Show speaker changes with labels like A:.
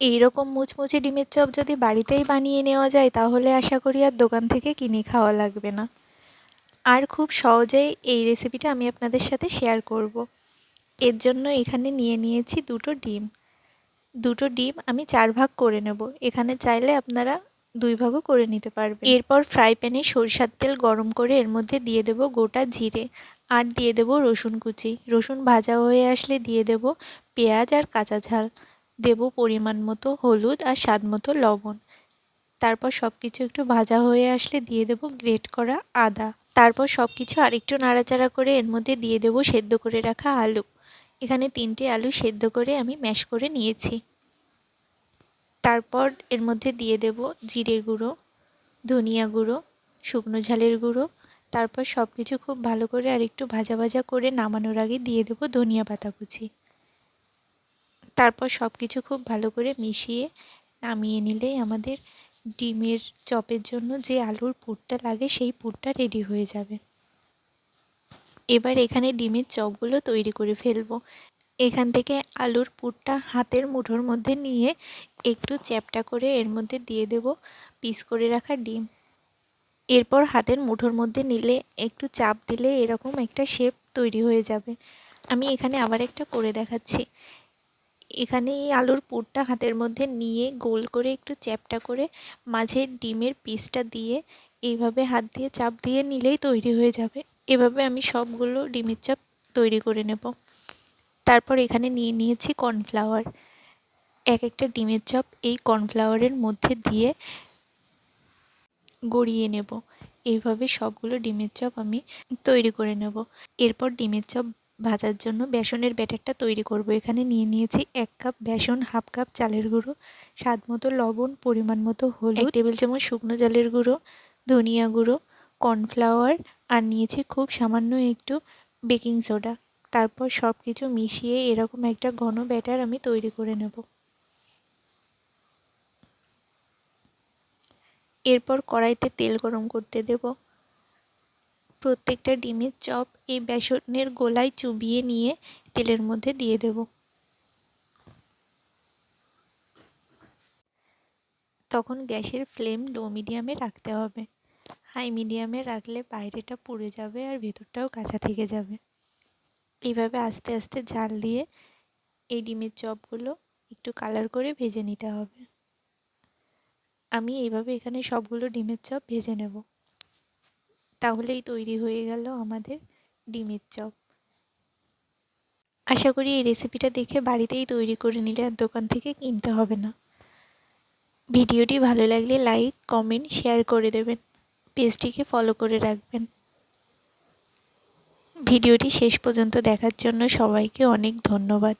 A: এইরকম মুচমুচে ডিমের চপ যদি বাড়িতেই বানিয়ে নেওয়া যায় তাহলে আশা করি আর দোকান থেকে কিনে খাওয়া লাগবে না। আর খুব সহজেই এই রেসিপিটা আমি আপনাদের সাথে শেয়ার করব। এর জন্য এখানে নিয়ে নিয়েছি দুটো ডিম আমি 4 ভাগ করে নেব। এখানে চাইলে আপনারা 2 ভাগও করে নিতে পারবেন। এরপর ফ্রাই প্যানে সরিষার তেল গরম করে এর মধ্যে দিয়ে দেব গোটা জিরে আর দিয়ে দেব রসুন কুচি। রসুন ভাজা হয়ে আসলে দিয়ে দেব পেঁয়াজ আর কাঁচা ঝাল, দেব পরিমাণ মতো হলুদ আর স্বাদ মতো লবণ। তারপর সব কিছু একটু ভাজা হয়ে আসলে দিয়ে দেব গ্রেট করা আদা। তারপর সব কিছু আরেকটু নাড়াচাড়া করে এর মধ্যে দিয়ে দেব সেদ্ধ করে রাখা আলু। এখানে 3টে আলু সেদ্ধ করে আমি ম্যাশ করে নিয়েছি। তারপর এর মধ্যে দিয়ে দেব জিরে গুঁড়ো, ধনিয়া গুঁড়ো, শুকনো ঝালের গুঁড়ো। তারপর সব কিছু খুব ভালো করে আরেকটু ভাজা ভাজা করে নামানোর আগে দিয়ে দেব ধনিয়া পাতা কুচি। তারপর সব কিছু খুব ভালো করে মিশিয়ে নামিয়ে নিলেই আমাদের ডিমের চপের জন্য যে আলুর পুরটা লাগে সেই পুরটা রেডি হয়ে যাবে। এবার এখানে ডিমের চপগুলো তৈরি করে ফেলবো। এখান থেকে আলুর পুরটা হাতের মুঠোর মধ্যে নিয়ে একটু চ্যাপ্টা করে এর মধ্যে দিয়ে দেব পিস করে রাখা ডিম। এরপর হাতের মুঠোর মধ্যে নিলে একটু চাপ দিলে এরকম একটা শেপ তৈরি হয়ে যাবে। আমি এখানে আবার একটা করে দেখাচ্ছি। এখানে এই আলুর পুরটা হাতের মধ্যে নিয়ে গোল করে একটু চ্যাপ্টা করে মাঝে ডিমের পিসটা দিয়ে এইভাবে হাত দিয়ে চাপ দিয়ে নিলেই তৈরি হয়ে যাবে। এভাবে আমি সবগুলো ডিমের চপ তৈরি করে নেব। তারপর এখানে নিয়ে নিয়েছি কর্নফ্লাওয়ার। একটা ডিমের চপ এই কর্নফ্লাওয়ারের মধ্যে দিয়ে গড়িয়ে নেব। এইভাবে সবগুলো ডিমের চপ আমি তৈরি করে নেব। এরপর ডিমের চপ ভাজার জন্য বেসনের ব্যাটারটা তৈরি করব। এখানে নিয়ে নিয়েছি 1 কাপ বেসন, 1/2 কাপ চালের গুঁড়ো, স্বাদ মতো লবণ, পরিমাণ মতো হলুদ, 1 টেবিল চামচ শুকনো চালের গুঁড়ো, ধনিয়া গুঁড়ো, কর্নফ্লাওয়ার আর নিয়েছি খুব সামান্য একটু বেকিং সোডা। তারপর সব কিছু মিশিয়ে এরকম একটা ঘন ব্যাটার আমি তৈরি করে নেব। এরপর কড়াইতে তেল গরম করতে দেব। প্রত্যেকটা ডিমের চপ এই বেসনের গোলায় চুবিয়ে নিয়ে তেলের মধ্যে দিয়ে দেব। তখন গ্যাসের ফ্লেম লো মিডিয়ামে রাখতে হবে। হাই মিডিয়ামে রাখলে বাইরেটা পুড়ে যাবে আর ভেতরটাও কাঁচা থেকে যাবে। এইভাবে আস্তে আস্তে জাল দিয়ে এই ডিমের চপগুলো একটু কালার করে ভেজে নিতে হবে। আমি এইভাবে এখানে সবগুলো ডিমের চপ ভেজে নেব। তাহলেই তৈরি হয়ে গেল আমাদের ডিমের চপ। আশা করি এই রেসিপিটা দেখে বাড়িতেই তৈরি করে নিলে আর দোকান থেকে কিনতে হবে না। ভিডিওটি ভালো লাগলে লাইক, কমেন্ট, শেয়ার করে দেবেন। পেজটিকে ফলো করে রাখবেন। ভিডিওটি শেষ পর্যন্ত দেখার জন্য সবাইকে অনেক ধন্যবাদ।